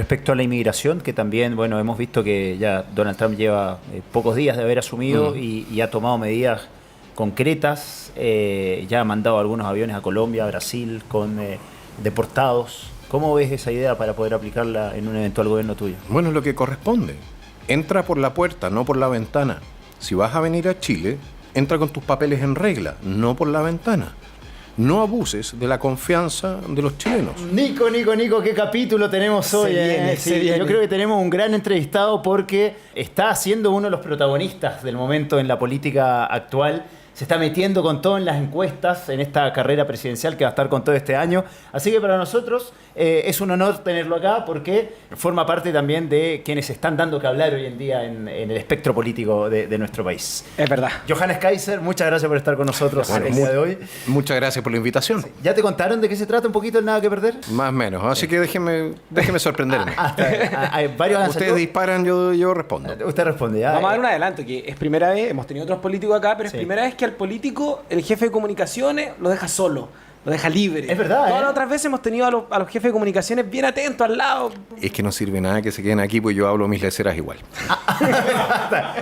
Respecto a la inmigración, que también, bueno, hemos visto que ya Donald Trump lleva pocos días de haber asumido y ha tomado medidas concretas, ya ha mandado algunos aviones a Colombia, a Brasil, con deportados. ¿Cómo ves esa idea para poder aplicarla en un eventual gobierno tuyo? Bueno, es lo que corresponde. Entra por la puerta, no por la ventana. Si vas a venir a Chile, entra con tus papeles en regla, no por la ventana. No abuses de la confianza de los chilenos. Nico, ¿qué capítulo tenemos hoy? Se viene. Yo creo que tenemos un gran entrevistado porque está siendo uno de los protagonistas del momento en la política actual. Se está metiendo con todo en las encuestas, en esta carrera presidencial que va a estar con todo este año. Así que para nosotros es un honor tenerlo acá porque forma parte también de quienes están dando que hablar hoy en día en el espectro político de nuestro país. Es verdad. Johannes Kaiser, muchas gracias por estar con nosotros el día de hoy. Muchas gracias por la invitación. ¿Ya te contaron de qué se trata un poquito el Nada que Perder? Más o menos, así que déjeme sorprenderme. Hay varios Ustedes disparan, yo respondo. Usted responde. Vamos a dar un adelanto, que es primera vez, hemos tenido otros políticos acá, pero es primera vez que al político, el jefe de comunicaciones, lo deja solo, lo deja libre. Es verdad, Todas las otras veces hemos tenido a los jefes de comunicaciones bien atentos al lado. Es que no sirve nada que se queden aquí, pues yo hablo mis leceras igual.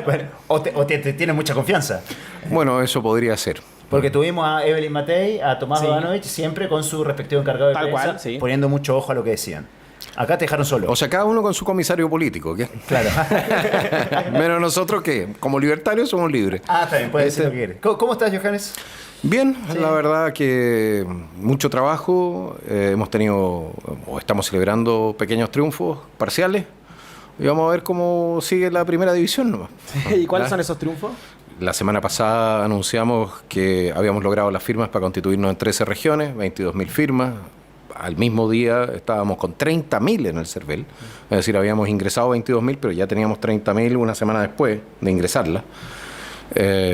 Bueno, o te tienen mucha confianza. Bueno, eso podría ser. Porque tuvimos a Evelyn Matei, a Tomás Sí. Bodanovich, siempre con su respectivo encargado de Tal prensa, cual, sí. poniendo mucho ojo a lo que decían. Acá te dejaron solo. O sea, cada uno con su comisario político, ¿qué? Claro. Menos nosotros que, como libertarios, somos libres. También puede decir lo que quieres. ¿Cómo estás, Johannes? Bien, Sí. la verdad que mucho trabajo, hemos tenido, o estamos celebrando pequeños triunfos parciales, y vamos a ver cómo sigue la primera división nomás. ¿Y cuáles son esos triunfos? La semana pasada anunciamos que habíamos logrado las firmas para constituirnos en 13 regiones, 22.000 firmas. Al mismo día estábamos con 30.000 en el CERVEL, es decir, habíamos ingresado 22.000, pero ya teníamos 30.000 una semana después de ingresarla.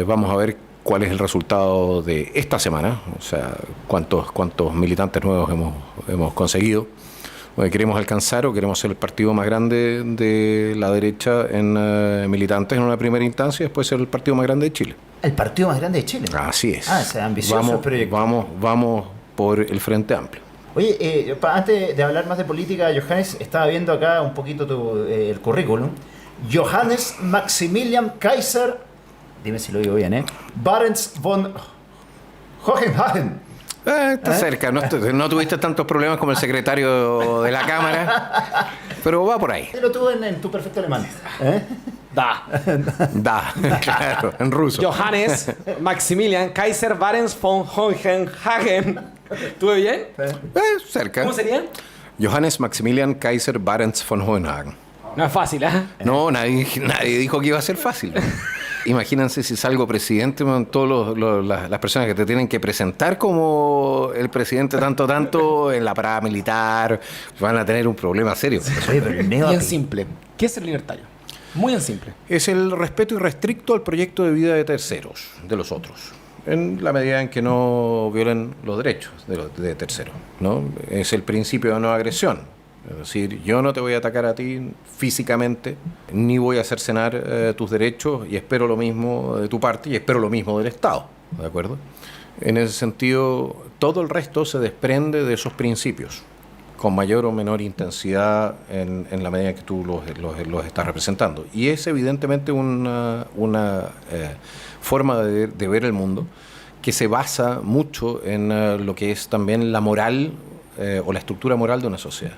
Vamos a ver cuál es el resultado de esta semana, o sea, cuántos militantes nuevos hemos conseguido. Queremos alcanzar o queremos ser el partido más grande de la derecha en militantes en una primera instancia y después ser el partido más grande de Chile. El partido más grande de Chile. Así es. Es ambicioso el proyecto. Vamos por el Frente Amplio. Oye, antes de hablar más de política, Johannes, estaba viendo acá un poquito el currículum. Johannes Maximilian Kaiser, dime si lo digo bien, Barents von Hohenhagen. Está cerca, no tuviste tantos problemas como el secretario de la Cámara, pero va por ahí. Lo tuve en tu perfecto alemán. Da, claro, en ruso. Johannes Maximilian Kaiser Barents von Hohenhagen. ¿Estuve bien? Cerca. ¿Cómo sería? Johannes Maximilian Kaiser Barents von Hohenhagen. No es fácil, ¿eh? No, nadie dijo que iba a ser fácil. Imagínense si salgo presidente, todas las personas que te tienen que presentar como el presidente tanto en la parada militar van a tener un problema serio. Bien simple. ¿Qué es el libertario? Muy en simple. Es el respeto irrestricto al proyecto de vida de terceros, de los otros, en la medida en que no violen los derechos de terceros, ¿no? Es el principio de no agresión. Es decir, yo no te voy a atacar a ti físicamente, ni voy a cercenar tus derechos, y espero lo mismo de tu parte y espero lo mismo del Estado, ¿de acuerdo? En ese sentido, todo el resto se desprende de esos principios, con mayor o menor intensidad en la medida en que tú los estás representando. Y es evidentemente una forma de ver el mundo que se basa mucho en lo que es también la moral o la estructura moral de una sociedad.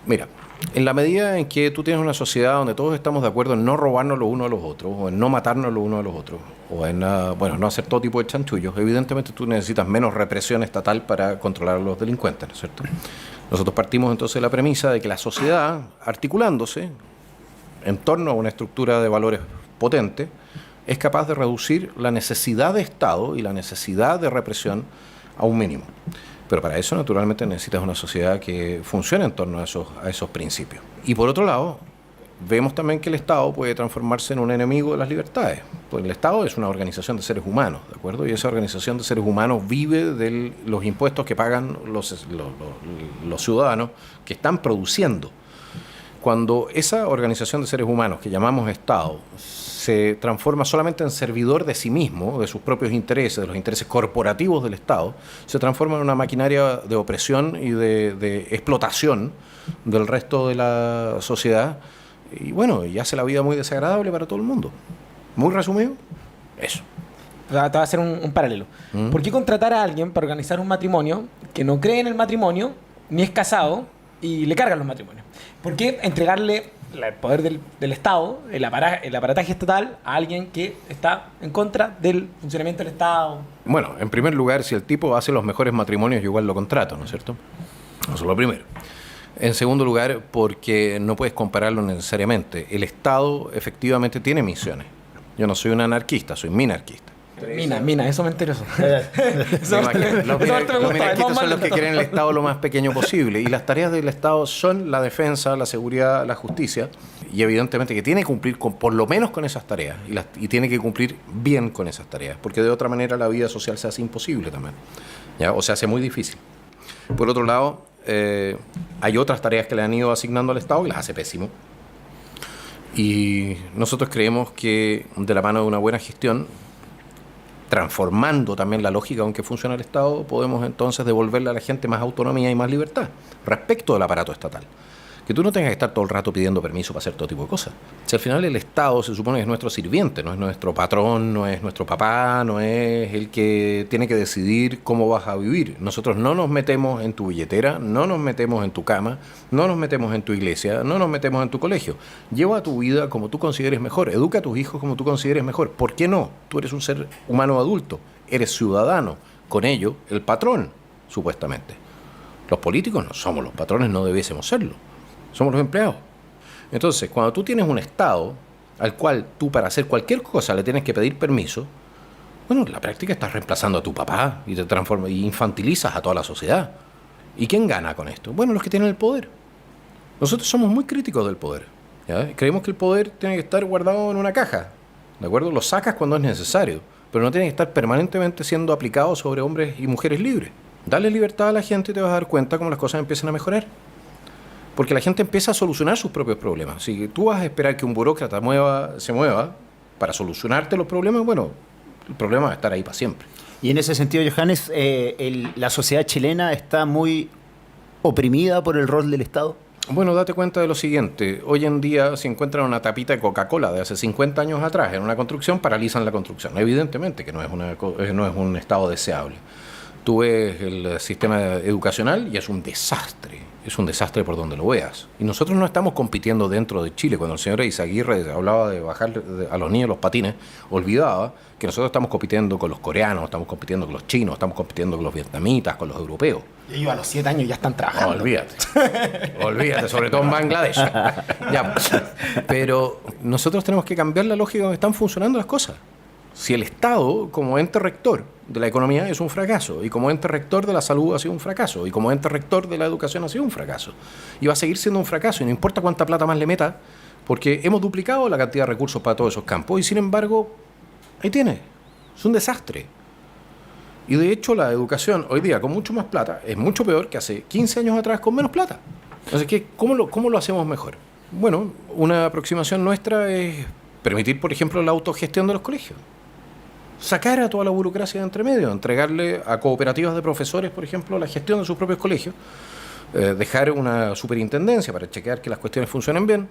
Mira, en la medida en que tú tienes una sociedad donde todos estamos de acuerdo en no robarnos los unos a los otros, o en no matarnos los unos a los otros, o en no hacer todo tipo de chanchullos, evidentemente tú necesitas menos represión estatal para controlar a los delincuentes, ¿no es cierto? Nosotros partimos entonces de la premisa de que la sociedad, articulándose en torno a una estructura de valores potente, es capaz de reducir la necesidad de Estado y la necesidad de represión a un mínimo. Pero para eso, naturalmente, necesitas una sociedad que funcione en torno a esos principios. Y por otro lado, vemos también que el Estado puede transformarse en un enemigo de las libertades. Pues el Estado es una organización de seres humanos, ¿de acuerdo? Y esa organización de seres humanos vive de los impuestos que pagan los ciudadanos que están produciendo. Cuando esa organización de seres humanos que llamamos Estado se transforma solamente en servidor de sí mismo, de sus propios intereses, de los intereses corporativos del Estado, se transforma en una maquinaria de opresión y de explotación del resto de la sociedad. Y bueno, y hace la vida muy desagradable para todo el mundo. Muy resumido, eso. Te voy a hacer un paralelo. ¿Por qué contratar a alguien para organizar un matrimonio que no cree en el matrimonio, ni es casado, y le cargan los matrimonios? ¿Por qué entregarle el poder del Estado, el aparataje estatal, a alguien que está en contra del funcionamiento del Estado? Bueno, en primer lugar, si el tipo hace los mejores matrimonios, yo igual lo contrato, ¿no es cierto? Eso es lo primero. En segundo lugar, porque no puedes compararlo necesariamente. El Estado efectivamente tiene misiones. Yo no soy un anarquista, soy minarquista. Mina, eso me interesó. Los minarquistas son los que quieren el Estado lo más pequeño posible. Y las tareas del Estado son la defensa, la seguridad, la justicia. Y evidentemente que tiene que cumplir por lo menos con esas tareas. Y tiene que cumplir bien con esas tareas. Porque de otra manera la vida social se hace imposible también. ¿Ya? O se hace muy difícil. Por otro lado, hay otras tareas que le han ido asignando al Estado que las hace pésimo. Y nosotros creemos que de la mano de una buena gestión, transformando también la lógica con que funciona el Estado, podemos entonces devolverle a la gente más autonomía y más libertad respecto del aparato estatal. Que tú no tengas que estar todo el rato pidiendo permiso para hacer todo tipo de cosas. Si al final el Estado se supone que es nuestro sirviente, no es nuestro patrón, no es nuestro papá, no es el que tiene que decidir cómo vas a vivir. Nosotros no nos metemos en tu billetera, no nos metemos en tu cama, no nos metemos en tu iglesia, no nos metemos en tu colegio. Lleva tu vida como tú consideres mejor, educa a tus hijos como tú consideres mejor. ¿Por qué no? Tú eres un ser humano adulto, eres ciudadano, con ello el patrón, supuestamente. Los políticos no somos los patrones, no debiésemos serlo. Somos los empleados. Entonces, cuando tú tienes un Estado al cual tú para hacer cualquier cosa le tienes que pedir permiso, bueno, en la práctica estás reemplazando a tu papá y te transformas y infantilizas a toda la sociedad. ¿Y quién gana con esto? Bueno, los que tienen el poder. Nosotros somos muy críticos del poder, ¿ya? Creemos que el poder tiene que estar guardado en una caja, ¿de acuerdo? Lo sacas cuando es necesario, pero no tiene que estar permanentemente siendo aplicado sobre hombres y mujeres libres. Dale libertad a la gente y te vas a dar cuenta cómo las cosas empiezan a mejorar. Porque la gente empieza a solucionar sus propios problemas. Si tú vas a esperar que un burócrata se mueva para solucionarte los problemas, bueno, el problema va a estar ahí para siempre. Y en ese sentido, Johannes, la sociedad chilena está muy oprimida por el rol del Estado. Bueno, date cuenta de lo siguiente. Hoy en día, si encuentran una tapita de Coca-Cola de hace 50 años atrás en una construcción, paralizan la construcción. Evidentemente que no es un estado deseable. Tú ves el sistema educacional y es un desastre. Es un desastre por donde lo veas. Y nosotros no estamos compitiendo dentro de Chile. Cuando el señor Eizaguirre hablaba de bajar a los niños los patines, olvidaba que nosotros estamos compitiendo con los coreanos, estamos compitiendo con los chinos, estamos compitiendo con los vietnamitas, con los europeos. Y ellos a los 7 años ya están trabajando. No, olvídate, sobre todo en Bangladesh. Ya, pero nosotros tenemos que cambiar la lógica donde están funcionando las cosas. Si el Estado, como ente rector de la economía, es un fracaso, y como ente rector de la salud ha sido un fracaso, y como ente rector de la educación ha sido un fracaso, y va a seguir siendo un fracaso, y no importa cuánta plata más le meta, porque hemos duplicado la cantidad de recursos para todos esos campos, y sin embargo, ahí tiene, es un desastre. Y de hecho la educación hoy día con mucho más plata es mucho peor que hace 15 años atrás con menos plata. Entonces, ¿cómo lo hacemos mejor? Bueno, una aproximación nuestra es permitir, por ejemplo, la autogestión de los colegios. Sacar a toda la burocracia de entre medio, entregarle a cooperativas de profesores, por ejemplo, la gestión de sus propios colegios, dejar una superintendencia para chequear que las cuestiones funcionen bien,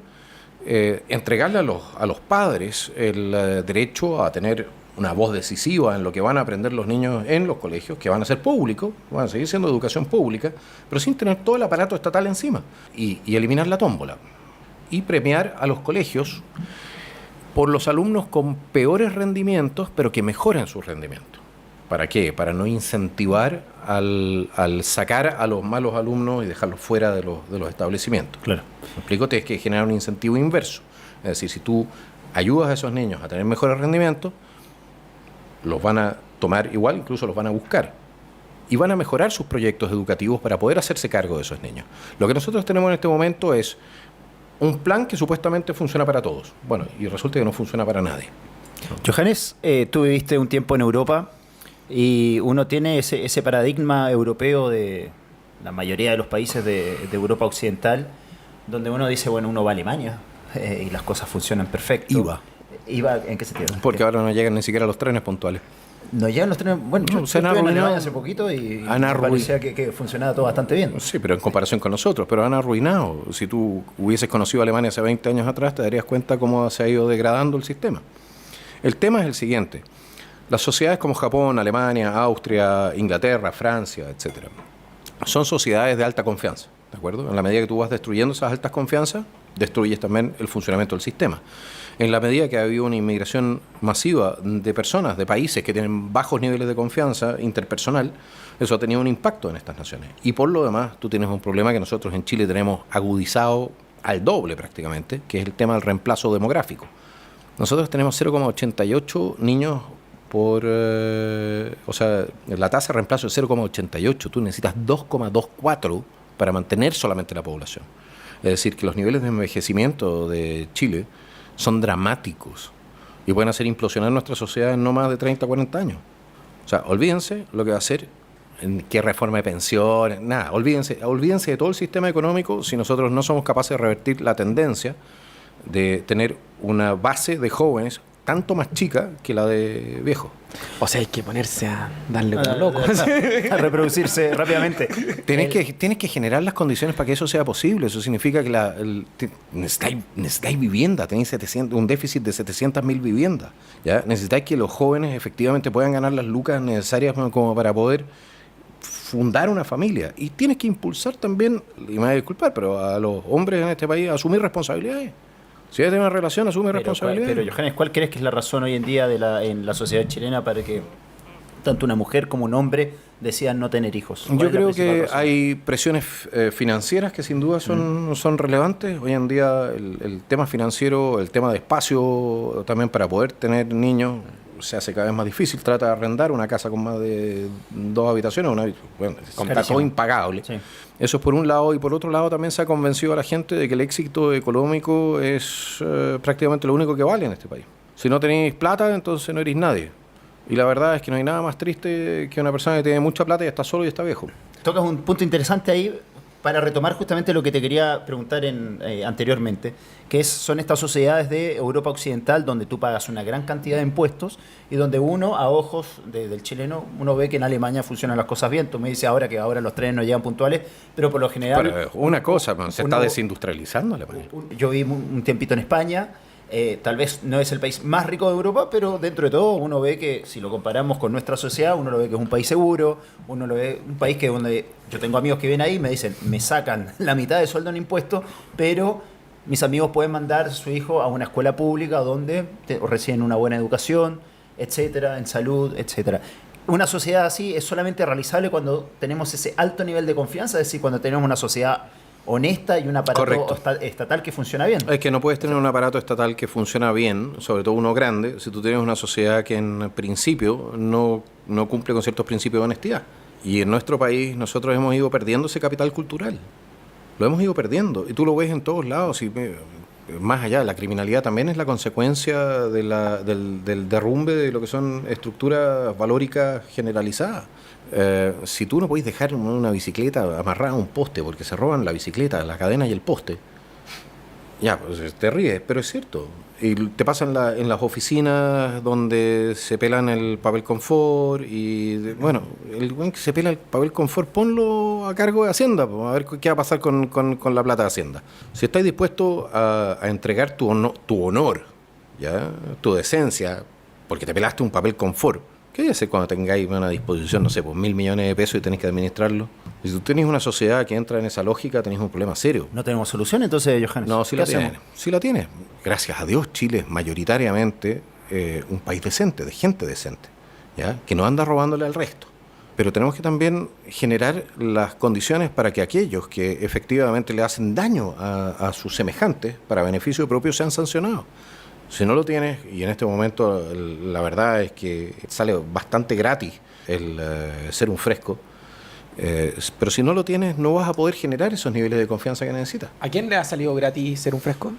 entregarle a los padres el derecho a tener una voz decisiva en lo que van a aprender los niños en los colegios, que van a ser públicos, van a seguir siendo educación pública, pero sin tener todo el aparato estatal encima, y eliminar la tómbola, y premiar a los colegios por los alumnos con peores rendimientos, pero que mejoren sus rendimientos. ¿Para qué? Para no incentivar al sacar a los malos alumnos y dejarlos fuera de los establecimientos. Claro. ¿Me explico? Tienes que generar un incentivo inverso. Es decir, si tú ayudas a esos niños a tener mejores rendimientos, los van a tomar igual, incluso los van a buscar. Y van a mejorar sus proyectos educativos para poder hacerse cargo de esos niños. Lo que nosotros tenemos en este momento es un plan que supuestamente funciona para todos. Bueno, y resulta que no funciona para nadie. Johannes, tú viviste un tiempo en Europa y uno tiene ese paradigma europeo de la mayoría de los países de Europa Occidental, donde uno dice, bueno, uno va a Alemania y las cosas funcionan perfecto. ¿En qué sentido? Porque ahora no llegan ni siquiera los trenes puntuales. No llegan los trenes. Bueno, yo se han estuve en arruinado. Alemania hace poquito y Han parecía que funcionaba todo bastante bien. Sí, pero en comparación con nosotros, pero han arruinado. Si tú hubieses conocido a Alemania hace 20 años atrás, te darías cuenta cómo se ha ido degradando el sistema. El tema es el siguiente. Las sociedades como Japón, Alemania, Austria, Inglaterra, Francia, etcétera, son sociedades de alta confianza, ¿de acuerdo? En la medida que tú vas destruyendo esas altas confianzas, destruyes también el funcionamiento del sistema. En la medida que ha habido una inmigración masiva de personas, de países que tienen bajos niveles de confianza interpersonal, eso ha tenido un impacto en estas naciones. Y por lo demás, tú tienes un problema que nosotros en Chile tenemos agudizado al doble prácticamente, que es el tema del reemplazo demográfico. Nosotros tenemos 0,88 niños por... o sea, la tasa de reemplazo es 0,88. Tú necesitas 2,24 para mantener solamente la población. Es decir, que los niveles de envejecimiento de Chile son dramáticos y pueden hacer implosionar nuestra sociedad en no más de 30, 40 años. O sea, olvídense lo que va a hacer, qué reforma de pensiones, nada, olvídense de todo el sistema económico si nosotros no somos capaces de revertir la tendencia de tener una base de jóvenes tanto más chica que la de viejos. O sea, hay que ponerse a darle como loco. A reproducirse rápidamente. Tienes que generar las condiciones para que eso sea posible. Eso significa que necesitáis vivienda, tenéis un déficit de 700.000 viviendas. ¿Ya? Necesitáis que los jóvenes efectivamente puedan ganar las lucas necesarias como para poder fundar una familia. Y tienes que impulsar también, y me voy a disculpar, pero a los hombres en este país a asumir responsabilidades. Si hay una relación, asume responsabilidad. Pero, Johannes, ¿cuál crees que es la razón hoy en día en la sociedad chilena para que tanto una mujer como un hombre decidan no tener hijos? Yo creo que hay presiones financieras que sin duda son relevantes. Hoy en día el tema financiero, el tema de espacio también para poder tener niños se hace cada vez más difícil. Trata de arrendar una casa con más de 2 habitaciones, está todo impagable. Sí. Eso es por un lado, y por otro lado también se ha convencido a la gente de que el éxito económico es prácticamente lo único que vale en este país. Si no tenéis plata, entonces no eres nadie. Y la verdad es que no hay nada más triste que una persona que tiene mucha plata y está solo y está viejo. Tocas un punto interesante ahí para retomar justamente lo que te quería preguntar anteriormente, que son estas sociedades de Europa Occidental donde tú pagas una gran cantidad de impuestos y donde uno, a ojos del chileno, uno ve que en Alemania funcionan las cosas bien. Tú me dices ahora que ahora los trenes no llegan puntuales, pero por lo general... Pero una cosa, se está desindustrializando Alemania. Yo viví un tiempito en España. Tal vez no es el país más rico de Europa, pero dentro de todo uno ve que, si lo comparamos con nuestra sociedad, uno lo ve que es un país seguro, uno lo ve un país que donde yo tengo amigos que vienen ahí y me dicen, me sacan la mitad de sueldo en impuestos, pero mis amigos pueden mandar a su hijo a una escuela pública donde reciben una buena educación, etcétera, en salud, etcétera. Una sociedad así es solamente realizable cuando tenemos ese alto nivel de confianza, es decir, cuando tenemos una sociedad honesta y un aparato estatal que funciona bien. Es que no puedes tener un aparato estatal que funciona bien, sobre todo uno grande, si tú tienes una sociedad que en principio no cumple con ciertos principios de honestidad. Y en nuestro país nosotros hemos ido perdiendo ese capital cultural. Lo hemos ido perdiendo. Y tú lo ves en todos lados. Y más allá, la criminalidad también es la consecuencia del derrumbe de lo que son estructuras valóricas generalizadas. Si tú no podés dejar una bicicleta amarrada a un poste porque se roban la bicicleta, la cadena y el poste, ya, pues te ríes, pero es cierto. Y te pasa en las oficinas donde se pelan el papel confort el buen que se pela el papel confort, ponlo a cargo de Hacienda, a ver qué va a pasar con la plata de Hacienda. Si estáis dispuesto a entregar tu honor, ¿ya? Tu decencia, porque te pelaste un papel confort, ¿qué hay que hacer cuando tengáis una disposición, no sé, pues 1.000 millones de pesos y tenéis que administrarlo? Si tú tenés una sociedad que entra en esa lógica, tenés un problema serio. ¿No tenemos solución entonces, Johannes? No, sí la tiene. Gracias a Dios, Chile es mayoritariamente un país decente, de gente decente, ¿ya? Que no anda robándole al resto. Pero tenemos que también generar las condiciones para que aquellos que efectivamente le hacen daño a sus semejantes, para beneficio propio, sean sancionados. Si no lo tienes, y en este momento la verdad es que sale bastante gratis el ser un fresco, pero si no lo tienes no vas a poder generar esos niveles de confianza que necesitas. ¿A quién le ha salido gratis ser un fresco?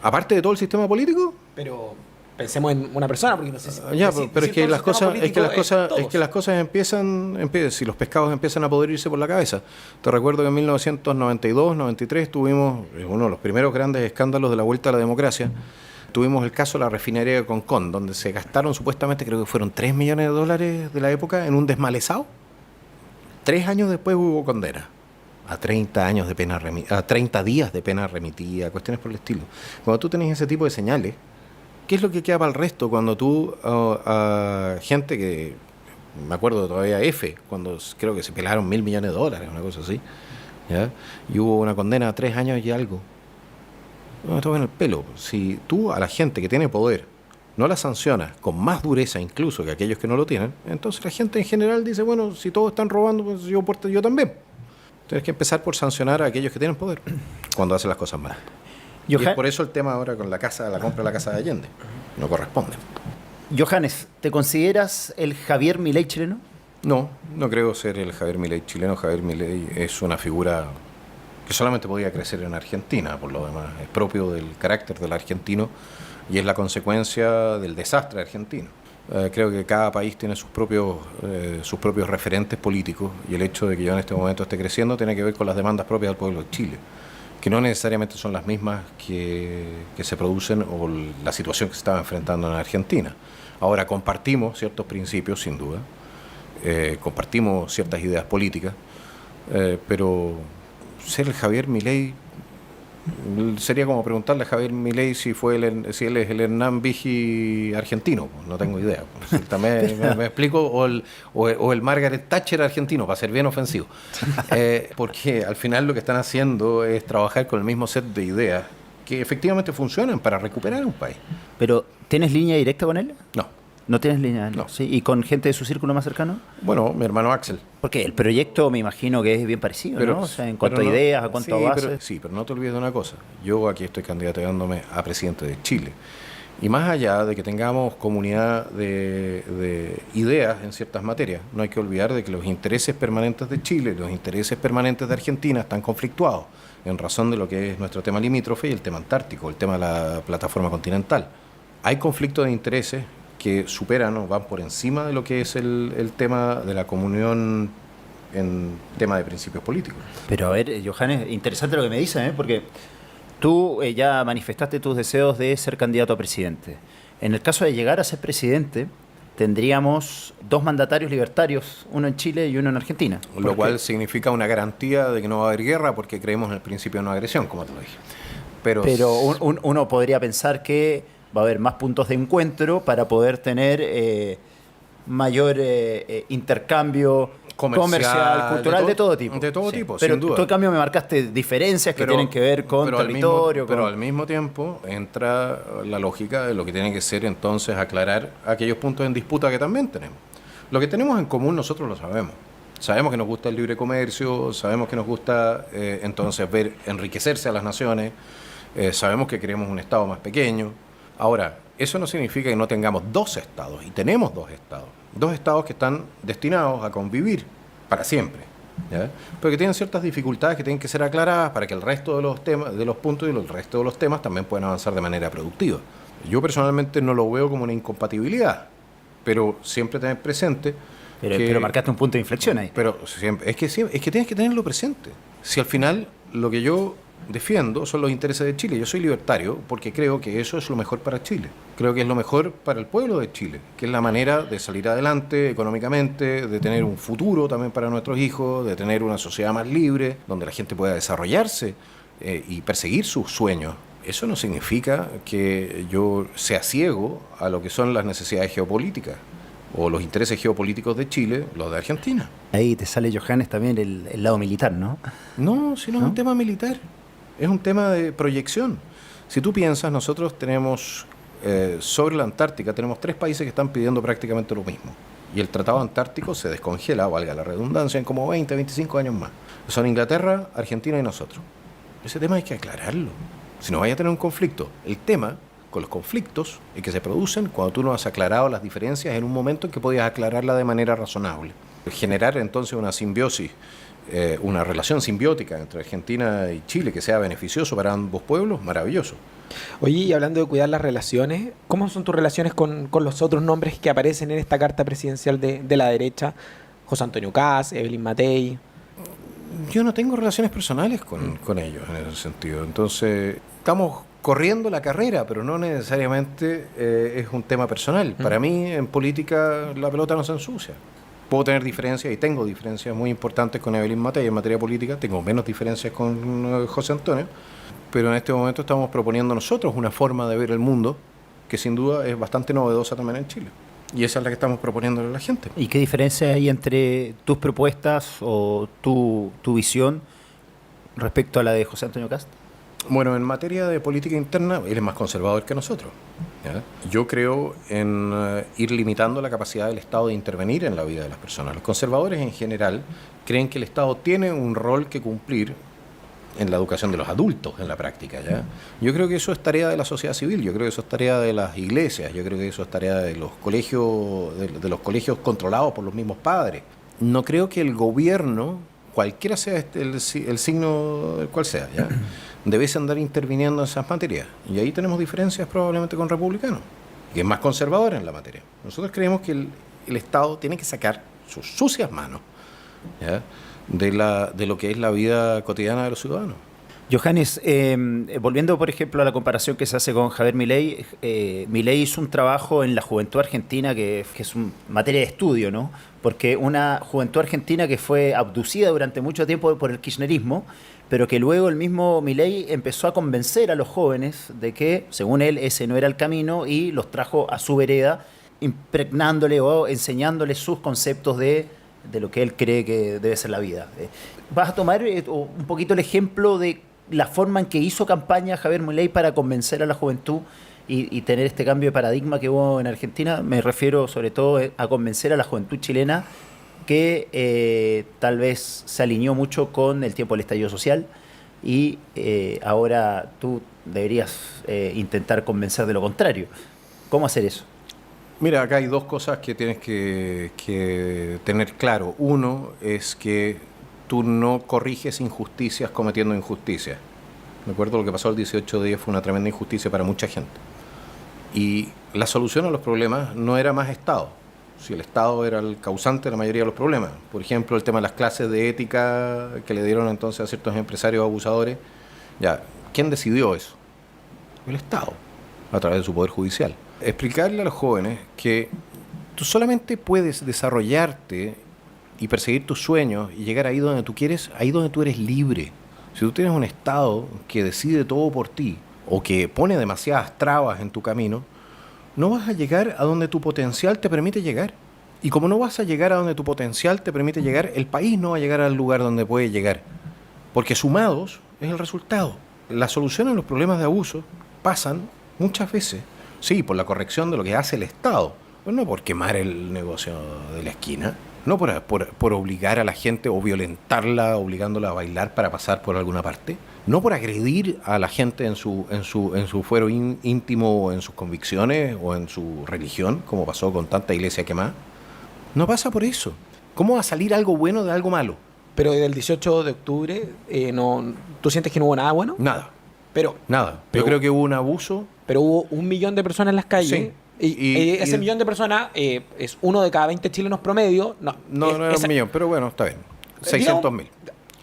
Aparte de todo el sistema político. Pero pensemos en una persona, porque no sé si... pero es que las cosas empiezan, si los pescados empiezan a podrirse por la cabeza. Te recuerdo que en 1992-93 tuvimos uno de los primeros grandes escándalos de la vuelta a la democracia. tuvimos el caso de la refinería de Concón, donde se gastaron supuestamente, creo que fueron $3 millones de la época en un desmalezado. 3 años después hubo condena a 30 años de pena a 30 días de pena remitida, cuestiones por el estilo. Cuando tú tenés ese tipo de señales, ¿qué es lo que queda para el resto cuando tú a gente que, me acuerdo todavía cuando creo que se pelaron $1.000 millones, una cosa así, ¿ya? Y hubo una condena a 3 años y algo? No, esto va en el pelo. Si tú a la gente que tiene poder no la sancionas con más dureza incluso que aquellos que no lo tienen, entonces la gente en general dice, bueno, si todos están robando, pues yo también. Tienes que empezar por sancionar a aquellos que tienen poder cuando hacen las cosas mal. Y es por eso el tema ahora con la compra de la casa de Allende. No corresponde. Johannes, ¿te consideras el Javier Milei chileno? No creo ser el Javier Milei chileno. Javier Milei es una figura que solamente podía crecer en Argentina, por lo demás. Es propio del carácter del argentino y es la consecuencia del desastre argentino. Creo que cada país tiene sus propios referentes políticos, y el hecho de que yo en este momento esté creciendo tiene que ver con las demandas propias del pueblo de Chile, que no necesariamente son las mismas que se producen o la situación que se estaba enfrentando en Argentina. Ahora, compartimos ciertos principios, sin duda, compartimos ciertas ideas políticas, pero ser el Javier Milei sería como preguntarle a Javier Milei si él es el Hernán Vigi argentino. No tengo idea. También me explico, o el Margaret Thatcher argentino, para ser bien ofensivo. Porque al final lo que están haciendo es trabajar con el mismo set de ideas que efectivamente funcionan para recuperar un país. ¿Pero tienes línea directa con él? No. ¿No tienes línea? No. ¿Sí? ¿Y con gente de su círculo más cercano? Bueno, mi hermano Axel. Porque el proyecto me imagino que es bien parecido, ¿no? O sea, en cuanto a ideas, a cuanto a bases. Pero no te olvides de una cosa. Yo aquí estoy candidateándome a presidente de Chile. Y más allá de que tengamos comunidad de ideas en ciertas materias, no hay que olvidar de que los intereses permanentes de Chile, los intereses permanentes de Argentina están conflictuados en razón de lo que es nuestro tema limítrofe y el tema antártico, el tema de la plataforma continental. Hay conflictos de intereses que superan o van por encima de lo que es el tema de la comunión en tema de principios políticos. Pero a ver, Johannes, interesante lo que me dices, porque tú ya manifestaste tus deseos de ser candidato a presidente. En el caso de llegar a ser presidente, tendríamos 2 mandatarios libertarios, uno en Chile y uno en Argentina. Lo cual significa una garantía de que no va a haber guerra porque creemos en el principio de no agresión, como te lo dije. Pero uno podría pensar que va a haber más puntos de encuentro para poder tener mayor intercambio comercial, cultural, de todo tipo. De todo tipo, pero sin duda. Tú, en cambio, me marcaste diferencias que tienen que ver con territorio. Pero al mismo tiempo entra la lógica de lo que tiene que ser entonces aclarar aquellos puntos en disputa que también tenemos. Lo que tenemos en común nosotros lo sabemos. Sabemos que nos gusta el libre comercio, sabemos que nos gusta entonces ver enriquecerse a las naciones, sabemos que queremos un Estado más pequeño. Ahora, eso no significa que no tengamos 2 estados, y tenemos 2 estados que están destinados a convivir para siempre, ¿ya? Pero que tienen ciertas dificultades que tienen que ser aclaradas para que el resto de los temas, de los puntos y el resto de los temas también puedan avanzar de manera productiva. Yo personalmente no lo veo como una incompatibilidad, pero siempre tener presente pero marcaste un punto de inflexión ahí. Pero siempre, es que tienes que tenerlo presente. Si al final lo que yo defiendo son los intereses de Chile. Yo soy libertario porque creo que eso es lo mejor para Chile. Creo que es lo mejor para el pueblo de Chile, que es la manera de salir adelante económicamente, de tener un futuro también para nuestros hijos, de tener una sociedad más libre, donde la gente pueda desarrollarse y perseguir sus sueños. Eso no significa que yo sea ciego a lo que son las necesidades geopolíticas o los intereses geopolíticos de Chile, los de Argentina. Ahí te sale, Johannes, también el lado militar, ¿no? No, si no es un tema militar. Es un tema de proyección. Si tú piensas, nosotros tenemos, sobre la Antártica, tenemos 3 países que están pidiendo prácticamente lo mismo. Y el Tratado Antártico se descongela, valga la redundancia, en como 20, 25 años más. Son Inglaterra, Argentina y nosotros. Ese tema hay que aclararlo. Si no vaya a tener un conflicto. El tema con los conflictos es que se producen cuando tú no has aclarado las diferencias en un momento en que podías aclararla de manera razonable. Generar entonces una simbiosis, una relación simbiótica entre Argentina y Chile que sea beneficioso para ambos pueblos, maravilloso. Oye, y hablando de cuidar las relaciones, ¿cómo son tus relaciones con los otros nombres que aparecen en esta carta presidencial de la derecha? José Antonio Kast, Evelyn Matei. Yo no tengo relaciones personales con ellos en ese sentido. Entonces, estamos corriendo la carrera, pero no necesariamente es un tema personal. Para mí, en política, la pelota no se ensucia. Puedo tener diferencias, y tengo diferencias muy importantes con Evelyn Matei en materia política, tengo menos diferencias con José Antonio, pero en este momento estamos proponiendo nosotros una forma de ver el mundo que sin duda es bastante novedosa también en Chile. Y esa es la que estamos proponiéndole a la gente. ¿Y qué diferencia hay entre tus propuestas o tu visión respecto a la de José Antonio Kast? Bueno, en materia de política interna, él es más conservador que nosotros, ¿ya? Yo creo en ir limitando la capacidad del Estado de intervenir en la vida de las personas. Los conservadores en general creen que el Estado tiene un rol que cumplir en la educación de los adultos en la práctica, ¿ya? Yo creo que eso es tarea de la sociedad civil, yo creo que eso es tarea de las iglesias, yo creo que eso es tarea de los colegios, de los colegios controlados por los mismos padres. No creo que el gobierno, cualquiera sea el signo del cual sea, ¿ya?, debes andar interviniendo en esas materias. Y ahí tenemos diferencias probablemente con republicanos, que es más conservador en la materia. Nosotros creemos que el Estado tiene que sacar sus sucias manos, ¿ya?, de lo que es la vida cotidiana de los ciudadanos. Johannes, volviendo por ejemplo a la comparación que se hace con Javier Milei, Milei hizo un trabajo en la juventud argentina que es materia de estudio, ¿no? Porque una juventud argentina que fue abducida durante mucho tiempo por el kirchnerismo, pero que luego el mismo Milei empezó a convencer a los jóvenes de que, según él, ese no era el camino y los trajo a su vereda, impregnándole o enseñándole sus conceptos de lo que él cree que debe ser la vida. ¿Vas a tomar un poquito el ejemplo de la forma en que hizo campaña Javier Milei para convencer a la juventud y tener este cambio de paradigma que hubo en Argentina? Me refiero sobre todo a convencer a la juventud chilena que tal vez se alineó mucho con el tiempo del estallido social y ahora tú deberías intentar convencer de lo contrario. ¿Cómo hacer eso? Mira, acá hay dos cosas que tienes que tener claro. Uno es que tú no corriges injusticias cometiendo injusticias. Me acuerdo lo que pasó el 18 de 10 fue una tremenda injusticia para mucha gente. Y la solución a los problemas no era más Estado. Si el Estado era el causante de la mayoría de los problemas. Por ejemplo, el tema de las clases de ética que le dieron entonces a ciertos empresarios abusadores. Ya, ¿quién decidió eso? El Estado, a través de su poder judicial. Explicarle a los jóvenes que tú solamente puedes desarrollarte y perseguir tus sueños y llegar ahí donde tú quieres, ahí donde tú eres libre. Si tú tienes un Estado que decide todo por ti o que pone demasiadas trabas en tu camino, no vas a llegar a donde tu potencial te permite llegar. Y como no vas a llegar a donde tu potencial te permite llegar, el país no va a llegar al lugar donde puede llegar. Porque sumados es el resultado. La solución a los problemas de abuso pasan muchas veces, sí, por la corrección de lo que hace el Estado, pero no por quemar el negocio de la esquina, no por obligar a la gente o violentarla, obligándola a bailar para pasar por alguna parte, no por agredir a la gente en su fuero íntimo o en sus convicciones o en su religión, como pasó con tanta iglesia quemada. No pasa por eso. ¿Cómo va a salir algo bueno de algo malo? Pero desde el 18 de octubre, ¿tú sientes que no hubo nada bueno? Nada. Nada. Yo creo que hubo un abuso. Pero hubo 1 millón de personas en las calles. Sí. Y ese millón de personas es uno de cada 20 chilenos promedio. No era 1 millón, pero bueno, está bien. 600.000.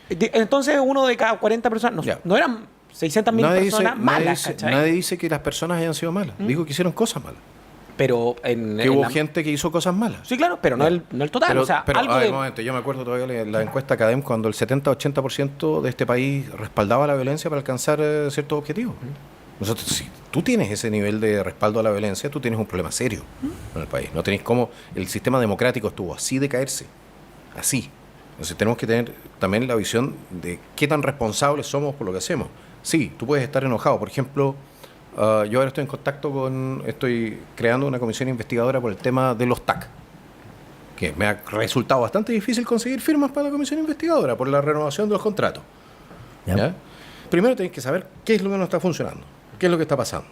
Entonces, uno de cada 40 personas. No eran 600.000 personas malas, ¿cachai? Nadie dice que las personas hayan sido malas. Digo que hicieron cosas malas. Pero que hubo gente que hizo cosas malas. Sí, claro, pero no el total. Pero, o sea, pero algo a ver, de... un momento, yo me acuerdo todavía de la encuesta CADEM cuando el 70-80% de este país respaldaba la violencia para alcanzar ciertos objetivos. Nosotros, si tú tienes ese nivel de respaldo a la violencia, tú tienes un problema serio en el país. No tenéis cómo... El sistema democrático estuvo así de caerse. Así. Entonces tenemos que tener también la visión de qué tan responsables somos por lo que hacemos. Sí, tú puedes estar enojado. Por ejemplo... yo ahora estoy en contacto estoy creando una comisión investigadora por el tema de los TAC, que me ha resultado bastante difícil conseguir firmas para la comisión investigadora por la renovación de los contratos. ¿Ya? Primero tenés que saber qué es lo que no está funcionando, qué es lo que está pasando.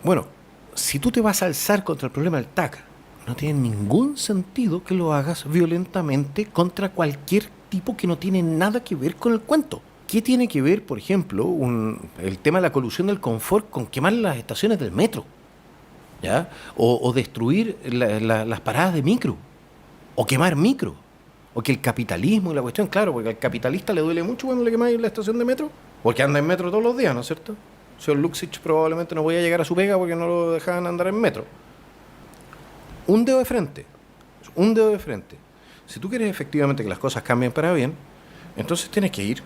Bueno, si tú te vas a alzar contra el problema del TAC, no tiene ningún sentido que lo hagas violentamente contra cualquier tipo que no tiene nada que ver con el cuento. ¿Qué tiene que ver, por ejemplo, el tema de la colusión del confort con quemar las estaciones del metro? ¿Ya? O destruir las paradas de micro, o quemar micro, o que el capitalismo y la cuestión, claro, porque al capitalista le duele mucho cuando le quemáis la estación de metro, porque anda en metro todos los días, ¿no es cierto? Señor Luxich probablemente no podía llegar a su pega porque no lo dejaban andar en metro. Un dedo de frente. Un dedo de frente. Si tú quieres efectivamente que las cosas cambien para bien, entonces tienes que ir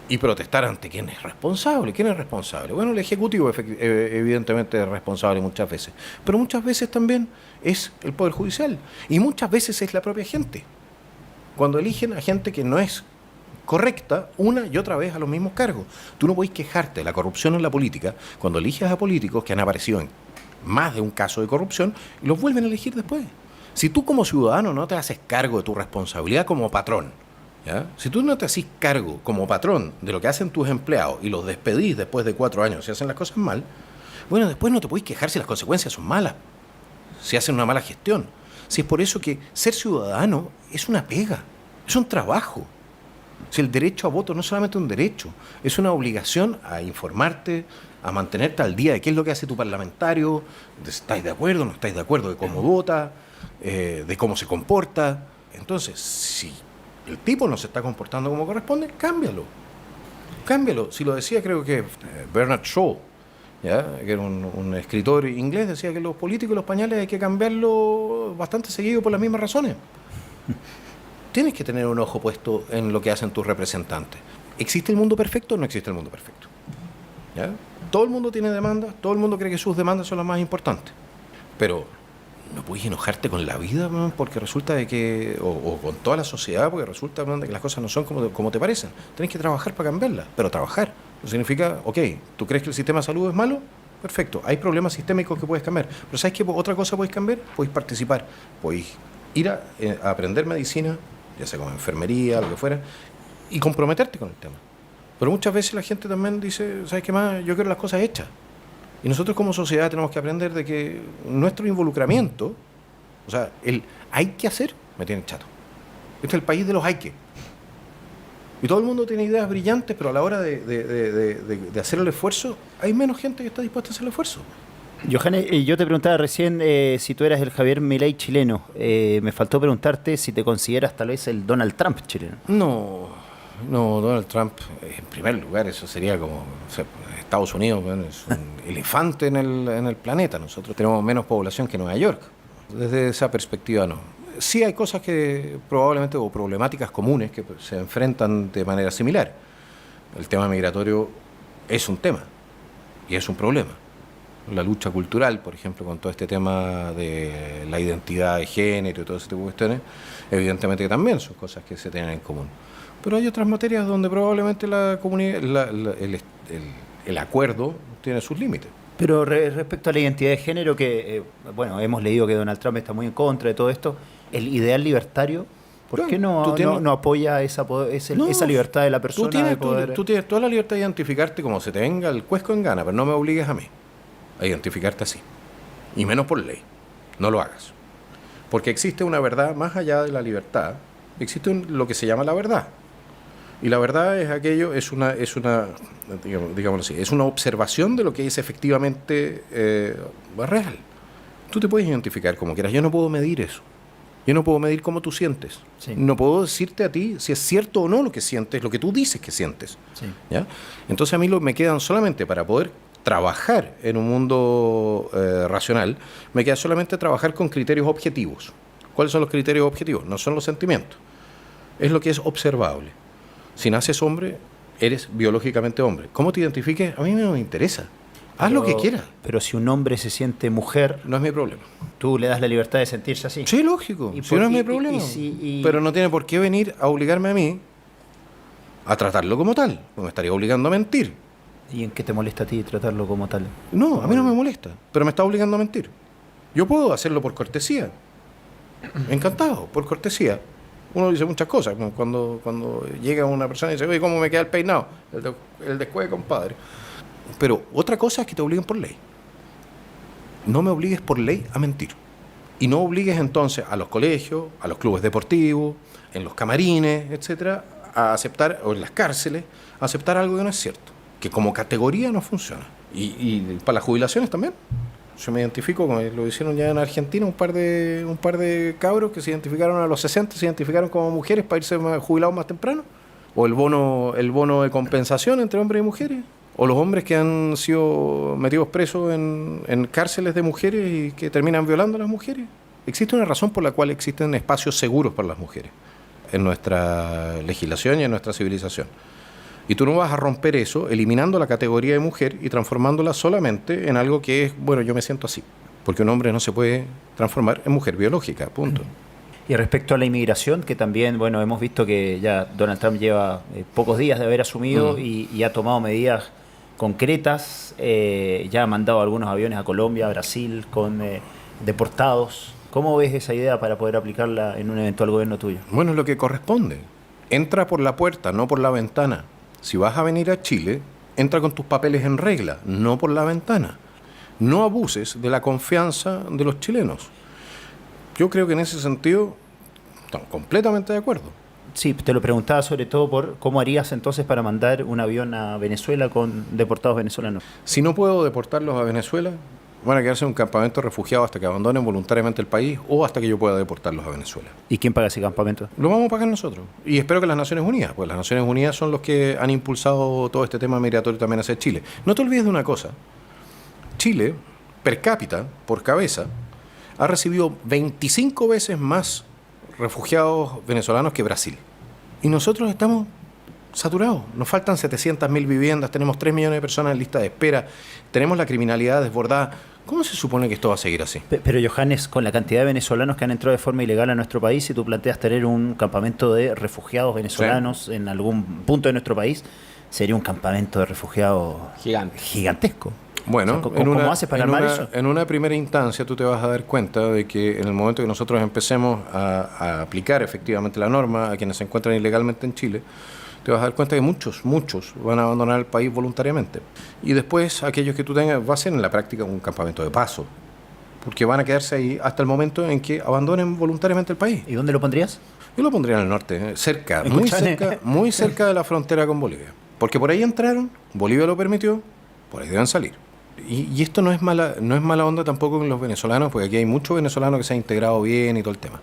y protestar ante quién es responsable. ¿Quién es responsable? Bueno, el Ejecutivo evidentemente es responsable muchas veces, pero muchas veces también es el Poder Judicial y muchas veces es la propia gente. Cuando eligen a gente que no es correcta una y otra vez a los mismos cargos. Tú no podés quejarte de la corrupción en la política cuando eliges a políticos que han aparecido en más de un caso de corrupción y los vuelven a elegir después. Si tú como ciudadano no te haces cargo de tu responsabilidad como patrón, ¿ya? Si tú no te haces cargo como patrón de lo que hacen tus empleados y los despedís después de 4 años si hacen las cosas mal, bueno, después no te podés quejar si las consecuencias son malas, si hacen una mala gestión. Si es por eso que ser ciudadano es una pega, es un trabajo. Si el derecho a voto no es solamente un derecho, es una obligación a informarte, a mantenerte al día de qué es lo que hace tu parlamentario, de si estáis de acuerdo, no estáis de acuerdo, de cómo vota, de cómo se comporta. Entonces, si el tipo no se está comportando como corresponde, cámbialo. Cámbialo. Si lo decía, creo que Bernard Shaw, ¿ya? Que era un escritor inglés, decía que los políticos y los pañales hay que cambiarlo bastante seguido por las mismas razones. Tienes que tener un ojo puesto en lo que hacen tus representantes. ¿Existe el mundo perfecto o no existe el mundo perfecto? ¿Ya? Todo el mundo tiene demandas, todo el mundo cree que sus demandas son las más importantes. Pero no puedes enojarte con la vida, man, porque resulta de que, o con toda la sociedad, porque resulta, man, de que las cosas no son como te parecen. Tienes que trabajar para cambiarlas, pero trabajar no significa, ok, ¿tú crees que el sistema de salud es malo? Perfecto, hay problemas sistémicos que puedes cambiar. Pero ¿sabes qué otra cosa puedes cambiar? Puedes participar, puedes ir a aprender medicina, ya sea como enfermería, lo que fuera, y comprometerte con el tema. Pero muchas veces la gente también dice, ¿sabes qué más? Yo quiero las cosas hechas. Y nosotros como sociedad tenemos que aprender de que nuestro involucramiento, o sea, el hay que hacer, me tiene chato. Este es el país de los hay que. Y todo el mundo tiene ideas brillantes, pero a la hora de hacer el esfuerzo, hay menos gente que está dispuesta a hacer el esfuerzo. Johannes, yo te preguntaba recién si tú eras el Javier Milei chileno. Me faltó preguntarte si te consideras tal vez el Donald Trump chileno. No, Donald Trump, en primer lugar, eso sería como, o sea, Estados Unidos, bueno, es un elefante en el planeta. Nosotros tenemos menos población que Nueva York. Desde esa perspectiva, no. Sí hay cosas que probablemente, o problemáticas comunes que se enfrentan de manera similar. El tema migratorio es un tema y es un problema. La lucha cultural, por ejemplo, con todo este tema de la identidad de género y todo ese tipo de cuestiones, evidentemente que también son cosas que se tienen en común. Pero hay otras materias donde probablemente la comunidad, el acuerdo tiene sus límites. Pero respecto a la identidad de género, que bueno, hemos leído que Donald Trump está muy en contra de todo esto, el ideal libertario, ¿por qué no apoya esa libertad de la persona? Tú tienes toda la libertad de identificarte como se te venga el cuesco en gana, pero no me obligues a mí a identificarte así. Y menos por ley. No lo hagas. Porque existe una verdad más allá de la libertad. Existe lo que se llama la verdad. Y la verdad es aquello, es una digámoslo así, es una observación de lo que es efectivamente real. Tú te puedes identificar como quieras. Yo no puedo medir eso. Yo no puedo medir cómo tú sientes. Sí. No puedo decirte a ti si es cierto o no lo que sientes, lo que tú dices que sientes. Sí. ¿Ya? Entonces a mí me quedan solamente para poder trabajar en un mundo racional, me queda solamente trabajar con criterios objetivos. ¿Cuáles son los criterios objetivos? No son los sentimientos. Es lo que es observable. Si naces hombre, eres biológicamente hombre. ¿Cómo te identifiques? A mí no me interesa. Haz lo que quieras. Pero si un hombre se siente mujer, no es mi problema. ¿Tú le das la libertad de sentirse así? Sí, lógico. Si no es mi problema. Pero no tiene por qué venir a obligarme a mí a tratarlo como tal. Porque me estaría obligando a mentir. ¿Y en qué te molesta a ti tratarlo como tal? No, a mí no me molesta. Pero me está obligando a mentir. Yo puedo hacerlo por cortesía. Encantado, por cortesía. Uno dice muchas cosas. Cuando llega una persona y dice, oye, ¿cómo me queda el peinado? El descueve, compadre. Pero otra cosa es que te obliguen por ley. No me obligues por ley a mentir. Y no obligues entonces a los colegios, a los clubes deportivos, en los camarines, etcétera, a aceptar, o en las cárceles, a aceptar algo que no es cierto. Que como categoría no funciona. Y para las jubilaciones también. Yo me identifico, como lo hicieron ya en Argentina, un par de cabros que se identificaron a los 60, se identificaron como mujeres para irse jubilados más temprano. O el bono de compensación entre hombres y mujeres. o los hombres que han sido metidos presos en cárceles de mujeres y que terminan violando a las mujeres. Existe una razón por la cual existen espacios seguros para las mujeres en nuestra legislación y en nuestra civilización. Y tú no vas a romper eso eliminando la categoría de mujer y transformándola solamente en algo que es, bueno, yo me siento así. Porque un hombre no se puede transformar en mujer biológica, punto. Y respecto a la inmigración, que también, bueno, hemos visto que ya Donald Trump lleva pocos días de haber asumido y ha tomado medidas concretas, ya ha mandado algunos aviones a Colombia, a Brasil, con deportados. ¿Cómo ves esa idea para poder aplicarla en un eventual gobierno tuyo? Bueno, es lo que corresponde. Entra por la puerta, no por la ventana. Si vas a venir a Chile, entra con tus papeles en regla, no por la ventana. No abuses de la confianza de los chilenos. Yo creo que en ese sentido estamos completamente de acuerdo. Sí, te lo preguntaba sobre todo por cómo harías entonces para mandar un avión a Venezuela con deportados venezolanos. Si no puedo deportarlos a Venezuela, van a quedarse en un campamento de refugiados hasta que abandonen voluntariamente el país o hasta que yo pueda deportarlos a Venezuela. ¿Y quién paga ese campamento? Lo vamos a pagar nosotros. Y espero que las Naciones Unidas, pues las Naciones Unidas son los que han impulsado todo este tema migratorio también hacia Chile. No te olvides de una cosa. Chile, per cápita, por cabeza, ha recibido 25 veces más refugiados venezolanos que Brasil. Y nosotros estamos saturados. Nos faltan 700.000 viviendas, tenemos 3 millones de personas en lista de espera, tenemos la criminalidad desbordada. ¿Cómo se supone que esto va a seguir así? Pero Johannes, con la cantidad de venezolanos que han entrado de forma ilegal a nuestro país, si tú planteas tener un campamento de refugiados venezolanos en algún punto de nuestro país, sería un campamento de refugiados gigantesco. Bueno, o sea, ¿cómo haces para armar eso? En una primera instancia tú te vas a dar cuenta de que en el momento que nosotros empecemos a aplicar efectivamente la norma a quienes se encuentran ilegalmente en Chile, te vas a dar cuenta que muchos van a abandonar el país voluntariamente. Y después aquellos que tú tengas, va a ser en la práctica un campamento de paso, porque van a quedarse ahí hasta el momento en que abandonen voluntariamente el país. ¿Y dónde lo pondrías? Yo lo pondría en el norte, cerca, muy cerca de la frontera con Bolivia. Porque por ahí entraron, Bolivia lo permitió, por ahí deben salir. Y esto no es mala onda tampoco con los venezolanos, porque aquí hay muchos venezolanos que se han integrado bien y todo el tema.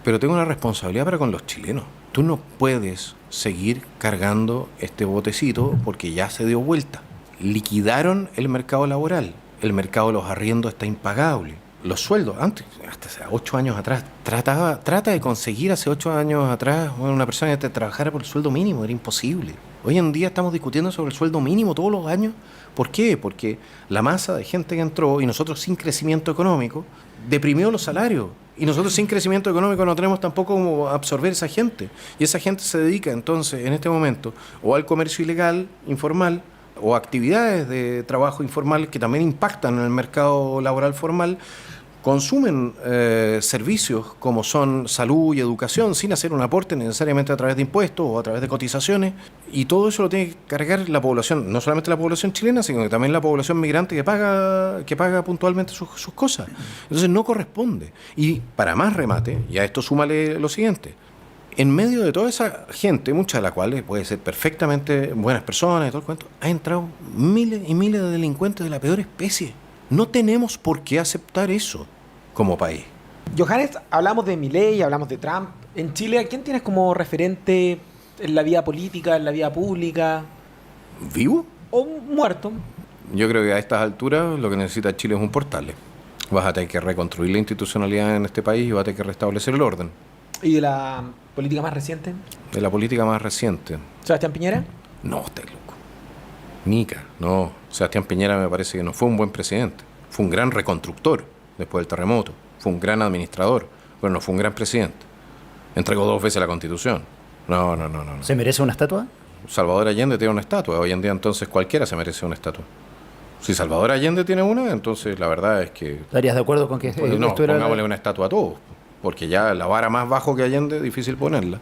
Pero tengo una responsabilidad para con los chilenos. Tú no puedes seguir cargando este botecito porque ya se dio vuelta. Liquidaron el mercado laboral. El mercado de los arriendos está impagable. Los sueldos, antes, hasta hace 8 años atrás, trata de conseguir hace 8 años atrás una persona que trabajara por el sueldo mínimo, era imposible. Hoy en día estamos discutiendo sobre el sueldo mínimo todos los años. ¿Por qué? Porque la masa de gente que entró y nosotros sin crecimiento económico deprimió los salarios. Y nosotros sin crecimiento económico no tenemos tampoco cómo absorber esa gente. Y esa gente se dedica entonces en este momento o al comercio ilegal, informal, o actividades de trabajo informal que también impactan en el mercado laboral formal, consumen servicios como son salud y educación sin hacer un aporte necesariamente a través de impuestos o a través de cotizaciones, y todo eso lo tiene que cargar la población, no solamente la población chilena, sino que también la población migrante que paga puntualmente sus cosas. Entonces no corresponde. Y para más remate, y a esto súmale lo siguiente: en medio de toda esa gente, muchas de las cuales puede ser perfectamente buenas personas y todo el cuento, ha entrado miles y miles de delincuentes de la peor especie. No tenemos por qué aceptar eso como país. Johannes, hablamos de Milei, hablamos de Trump. En Chile, ¿a quién tienes como referente en la vida política, en la vida pública? ¿Vivo? ¿O muerto? Yo creo que a estas alturas lo que necesita Chile es un portal. Vas a tener que reconstruir la institucionalidad en este país y vas a tener que restablecer el orden. ¿Y de la política más reciente? De la política más reciente. ¿Sebastián Piñera? No, estás loco. Nica, no. Sebastián Piñera me parece que no fue un buen presidente. Fue un gran reconstructor después del terremoto. Fue un gran administrador, pero no fue un gran presidente. Entregó 2 veces la Constitución. No. ¿Se merece una estatua? Salvador Allende tiene una estatua. Hoy en día entonces cualquiera se merece una estatua. Si Salvador Allende tiene una, entonces la verdad es que... ¿Estarías de acuerdo con que no, pongámosle una estatua a todos, porque ya la vara más bajo que Allende es difícil ponerla.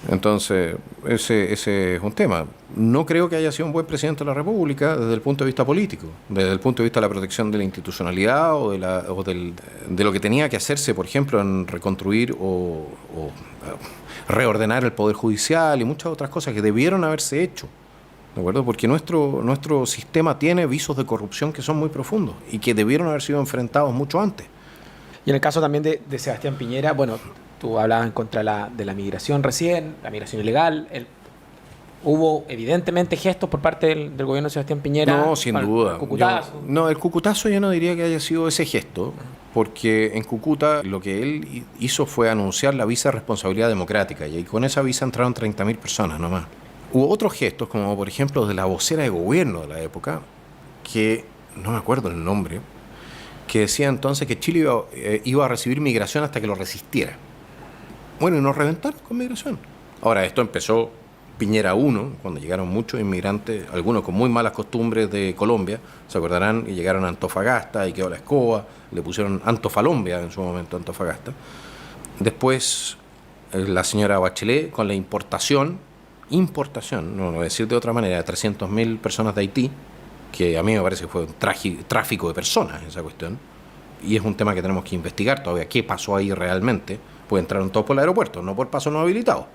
Entonces, ese es un tema. No creo que haya sido un buen presidente de la República desde el punto de vista político, desde el punto de vista de la protección de la institucionalidad o de lo que tenía que hacerse, por ejemplo, en reconstruir o reordenar el Poder Judicial y muchas otras cosas que debieron haberse hecho. ¿De acuerdo? Porque nuestro sistema tiene visos de corrupción que son muy profundos y que debieron haber sido enfrentados mucho antes. Y en el caso también de Sebastián Piñera, bueno, tú hablabas en contra de la migración recién, la migración ilegal, Hubo evidentemente gestos por parte del gobierno de Sebastián Piñera. No, sin duda. El Cucutazo. El Cucutazo yo no diría que haya sido ese gesto, porque en Cúcuta lo que él hizo fue anunciar la visa de responsabilidad democrática, y con esa visa entraron 30.000 personas nomás. Hubo otros gestos, como por ejemplo de la vocera de gobierno de la época, que no me acuerdo el nombre, que decía entonces que Chile iba a recibir migración hasta que lo resistiera. Bueno, y nos reventaron con migración. Ahora, esto empezó Piñera 1, cuando llegaron muchos inmigrantes, algunos con muy malas costumbres de Colombia, se acordarán, y llegaron a Antofagasta y quedó la escoba, le pusieron Antofalombia en su momento, Antofagasta. Después, la señora Bachelet con la importación, no voy a decir de otra manera, de 300.000 personas de Haití, que a mí me parece que fue un tráfico de personas esa cuestión, y es un tema que tenemos que investigar todavía, qué pasó ahí realmente. Pues entraron todos por el aeropuerto, no por paso no habilitado.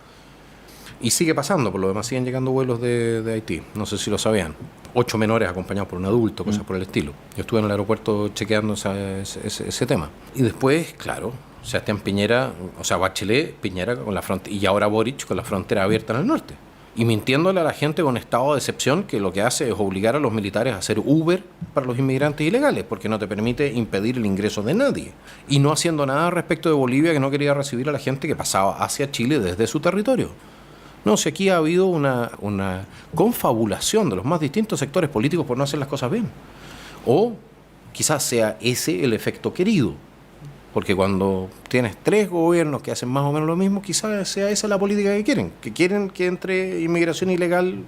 Y sigue pasando, por lo demás siguen llegando vuelos de Haití, no sé si lo sabían. 8 menores acompañados por un adulto, cosas por el estilo. Yo estuve en el aeropuerto chequeando ese tema. Y después, claro, Sebastián Piñera, o sea, Bachelet, Piñera con la frontera, y ahora Boric con la frontera abierta en el norte. Y mintiéndole a la gente con estado de excepción, que lo que hace es obligar a los militares a hacer Uber para los inmigrantes ilegales, porque no te permite impedir el ingreso de nadie. Y no haciendo nada respecto de Bolivia, que no quería recibir a la gente que pasaba hacia Chile desde su territorio. No, si aquí ha habido una confabulación de los más distintos sectores políticos por no hacer las cosas bien. O quizás sea ese el efecto querido. Porque cuando tienes 3 gobiernos que hacen más o menos lo mismo, quizás sea esa la política que quieren que entre inmigración ilegal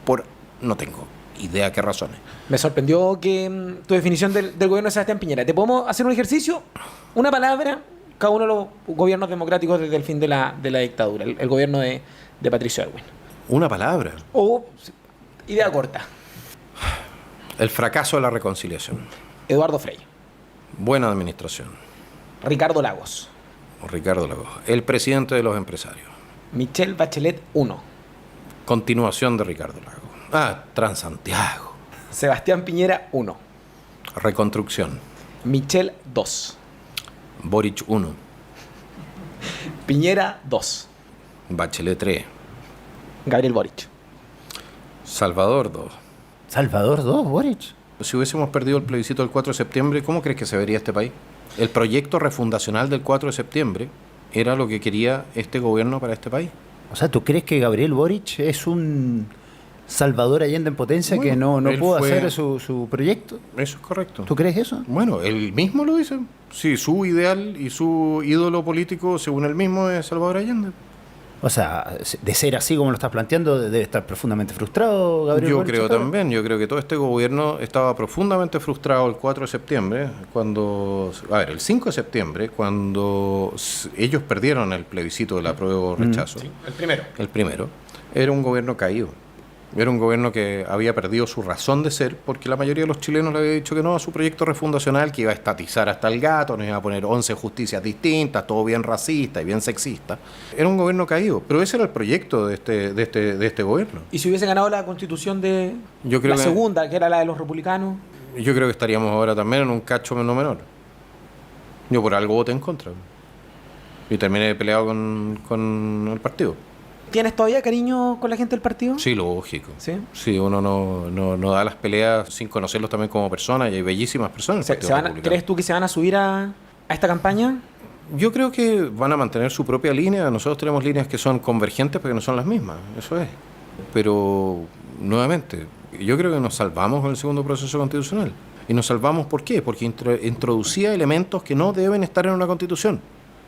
por... no tengo idea qué razones. Me sorprendió que tu definición del gobierno de Sebastián Piñera. ¿Te podemos hacer un ejercicio? Una palabra, cada uno de los gobiernos democráticos desde el fin de la dictadura, el gobierno de Patricio Aylwin. Una palabra. O idea corta. El fracaso de la reconciliación. Eduardo Frei. Buena administración. Ricardo Lagos. Ricardo Lagos. El presidente de los empresarios. Michelle Bachelet 1. Continuación de Ricardo Lagos. Transantiago. Sebastián Piñera 1. Reconstrucción. Michelle 2. Boric 1. Piñera 2. Bachelet 3. Gabriel Boric. Salvador 2. ¿Salvador 2, Boric? Si hubiésemos perdido el plebiscito del 4 de septiembre, ¿cómo crees que se vería este país? El proyecto refundacional del 4 de septiembre era lo que quería este gobierno para este país. O sea, ¿tú crees que Gabriel Boric es un Salvador Allende en potencia, bueno, que no pudo hacer su proyecto? Eso es correcto. ¿Tú crees eso? Bueno, él mismo lo dice. Sí, su ideal y su ídolo político, según él mismo, es Salvador Allende. O sea, de ser así como lo estás planteando, debe estar profundamente frustrado Gabriel Boric. Yo creo también, yo creo que todo este gobierno estaba profundamente frustrado el 4 de septiembre, el 5 de septiembre, cuando ellos perdieron el plebiscito del apruebo o rechazo. Sí, el primero. Era un gobierno caído. Era un gobierno que había perdido su razón de ser, porque la mayoría de los chilenos le había dicho que no a su proyecto refundacional, que iba a estatizar hasta el gato, nos iba a poner 11 justicias distintas, todo bien racista y bien sexista. Era un gobierno caído, pero ese era el proyecto de este gobierno. ¿Y si hubiese ganado la constitución de Yo creo segunda, que era la de los republicanos? Yo creo que estaríamos ahora también en un cacho no menor. Yo por algo voté en contra. Y terminé peleado con el partido. ¿Tienes todavía cariño con la gente del partido? Sí, lógico. ¿Sí? Sí, uno no da las peleas sin conocerlos también como personas, y hay bellísimas personas. ¿Crees tú que se van a subir a esta campaña? Yo creo que van a mantener su propia línea. Nosotros tenemos líneas que son convergentes, pero que no son las mismas. Eso es. Pero, nuevamente, yo creo que nos salvamos con el segundo proceso constitucional. ¿Y nos salvamos por qué? Porque introducía elementos que no deben estar en una constitución,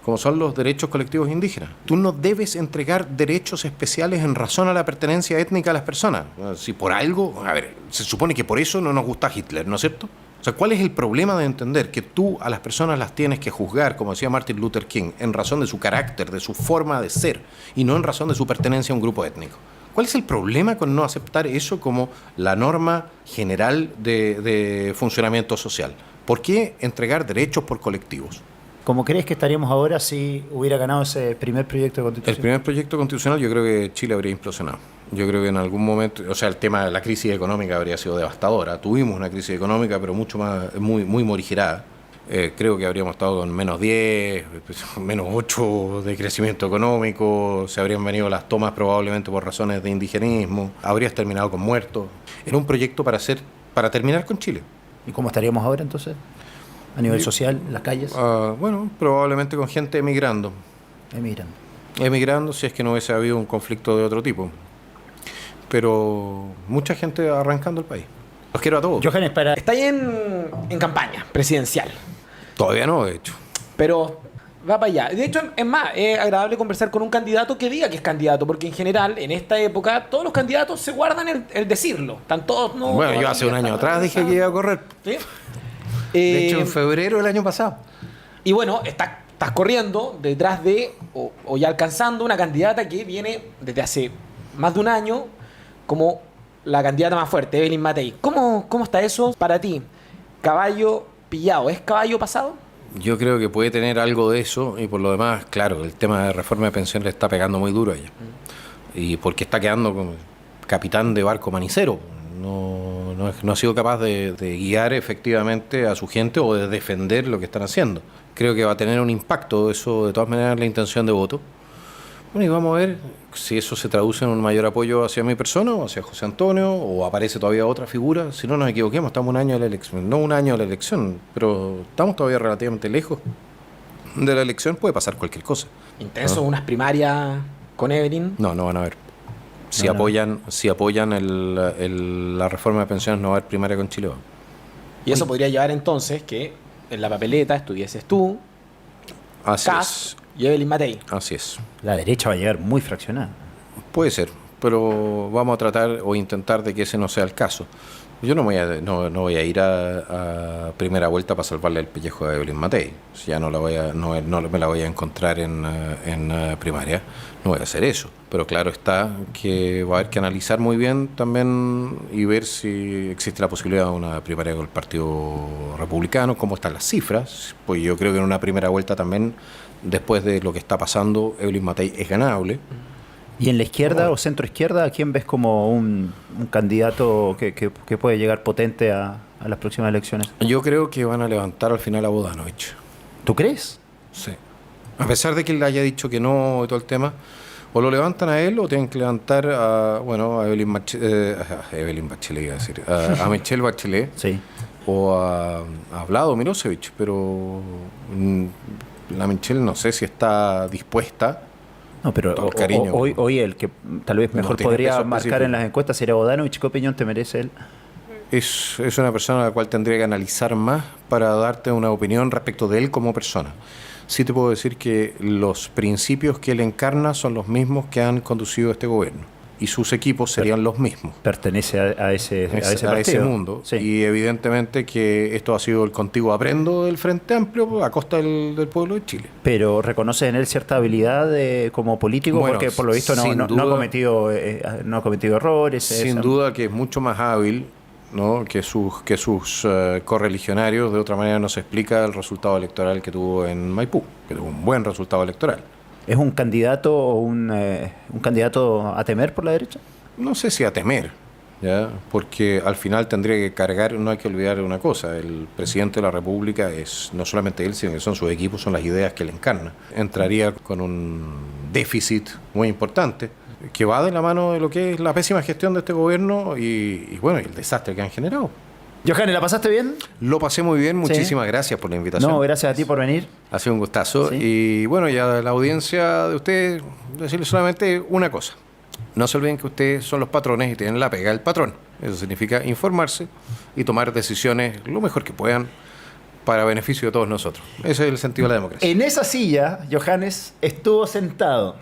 como son los derechos colectivos indígenas. Tú no debes entregar derechos especiales en razón a la pertenencia étnica a las personas. Si por algo... se supone que por eso no nos gusta Hitler, ¿no es cierto? O sea, ¿cuál es el problema de entender que tú a las personas las tienes que juzgar, como decía Martin Luther King, en razón de su carácter, de su forma de ser, y no en razón de su pertenencia a un grupo étnico? ¿Cuál es el problema con no aceptar eso como la norma general de funcionamiento social? ¿Por qué entregar derechos por colectivos? ¿Cómo crees que estaríamos ahora si hubiera ganado ese primer proyecto de constitución? El primer proyecto constitucional, yo creo que Chile habría implosionado. Yo creo que en algún momento, o sea, el tema de la crisis económica habría sido devastadora. Tuvimos una crisis económica, pero mucho más, muy morigerada. Creo que habríamos estado con menos 10, menos 8 de crecimiento económico, se habrían venido las tomas probablemente por razones de indigenismo, habrías terminado con muertos. Era un proyecto para terminar con Chile. ¿Y cómo estaríamos ahora entonces? A nivel social, en las calles. Bueno, probablemente con gente emigrando. Emigrando si es que no hubiese habido un conflicto de otro tipo. Pero mucha gente arrancando el país. Los quiero a todos. Johannes, Está ahí en campaña presidencial. Todavía no, de hecho. Pero va para allá. De hecho, es más, es agradable conversar con un candidato que diga que es candidato, porque en general, en esta época, todos los candidatos se guardan el decirlo. Están todos... No, bueno, yo hace un año atrás dije que iba a correr. ¿Sí? De hecho, en febrero del año pasado. Y bueno, estás corriendo detrás de, o ya alcanzando, una candidata que viene desde hace más de un año como la candidata más fuerte, Evelyn Matei. ¿Cómo está eso para ti? Caballo pillado, ¿es caballo pasado? Yo creo que puede tener algo de eso y por lo demás, claro, el tema de reforma de pensiones le está pegando muy duro a ella. Y porque está quedando como capitán de barco manicero. No ha sido capaz de guiar efectivamente a su gente o de defender lo que están haciendo. Creo que va a tener un impacto eso, de todas maneras, la intención de voto. Bueno, y vamos a ver si eso se traduce en un mayor apoyo hacia mi persona o hacia José Antonio, o aparece todavía otra figura. Si no nos equivoquemos, estamos un año de la elección, no un año de la elección, pero estamos todavía relativamente lejos de la elección, puede pasar cualquier cosa. ¿Intenso unas primarias con Evelyn? No van a haber. Si apoyan la reforma de pensiones, no va a haber primaria con Chile. Y eso podría llevar entonces que en la papeleta estuvieses tú, Kast y Evelyn Matei. Así es. La derecha va a llegar muy fraccionada. Puede ser, pero vamos a tratar o intentar de que ese no sea el caso. Yo no voy a ir a primera vuelta para salvarle el pellejo a Evelyn Matei. Si ya no me la voy a encontrar en primaria, no voy a hacer eso. Pero claro está que va a haber que analizar muy bien también y ver si existe la posibilidad de una primaria con el Partido Republicano, cómo están las cifras. Pues yo creo que en una primera vuelta también, después de lo que está pasando, Evelyn Matei es ganable. ¿Y en la izquierda o centro izquierda, a quién ves como un candidato que puede llegar potente a las próximas elecciones? Yo creo que van a levantar al final a Bodanovich. ¿Tú crees? Sí. A pesar de que él haya dicho que no y todo el tema, o lo levantan a él o tienen que levantar a Evelyn Bachelet, iba a decir, a Michelle Bachelet. Sí. O a Vlado Milosevic, pero la Michelle no sé si está dispuesta. No, pero hoy el que tal vez mejor podría marcar en las encuestas sería Bodanovich. ¿Qué opinión te merece él? Es una persona a la cual tendría que analizar más para darte una opinión respecto de él como persona. Sí te puedo decir que los principios que él encarna son los mismos que han conducido a este gobierno. Y sus equipos serían los mismos. Pertenece a ese partido. A ese mundo. Sí. Y evidentemente que esto ha sido el contigo aprendo del Frente Amplio a costa del pueblo de Chile. Pero ¿reconoce en él cierta habilidad como político? Bueno, porque por lo visto no ha cometido errores. Sin duda que es mucho más hábil, ¿no?, que sus correligionarios. De otra manera no se explica el resultado electoral que tuvo en Maipú, que tuvo un buen resultado electoral. ¿Es un candidato un candidato a temer por la derecha? No sé si a temer, ¿ya? Porque al final tendría que cargar, no hay que olvidar una cosa, el presidente de la República es no solamente él, sino que son sus equipos, son las ideas que él encarna. Entraría con un déficit muy importante que va de la mano de lo que es la pésima gestión de este gobierno y el desastre que han generado. Johannes, ¿la pasaste bien? Lo pasé muy bien, muchísimas gracias por la invitación. No, gracias a ti por venir. Ha sido un gustazo. Sí. Y bueno, ya a la audiencia de ustedes, decirles solamente una cosa. No se olviden que ustedes son los patrones y tienen la pega del patrón. Eso significa informarse y tomar decisiones lo mejor que puedan para beneficio de todos nosotros. Ese es el sentido de la democracia. En esa silla, Johannes, estuvo sentado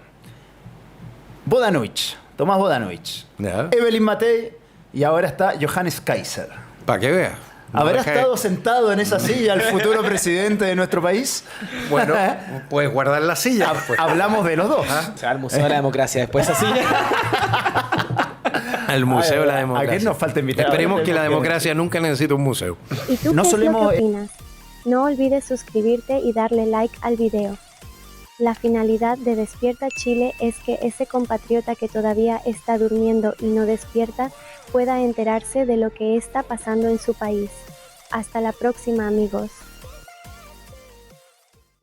Tomás Bodanovich, ¿Ya? Evelyn Matei y ahora está Johannes Kaiser. Para que veas. ¿Habrá estado sentado en esa silla el futuro presidente de nuestro país? Bueno, puedes guardar la silla. Pues. Hablamos de los dos. Se va al Museo de la Democracia después así. Al Museo de la Democracia. ¿A quién nos falta invitar? Esperemos que la democracia nunca necesite un museo. ¿Y tú No qué solemos- es lo que opinas? No olvides suscribirte y darle like al video. La finalidad de Despierta Chile es que ese compatriota que todavía está durmiendo y no despierta pueda enterarse de lo que está pasando en su país. Hasta la próxima, amigos.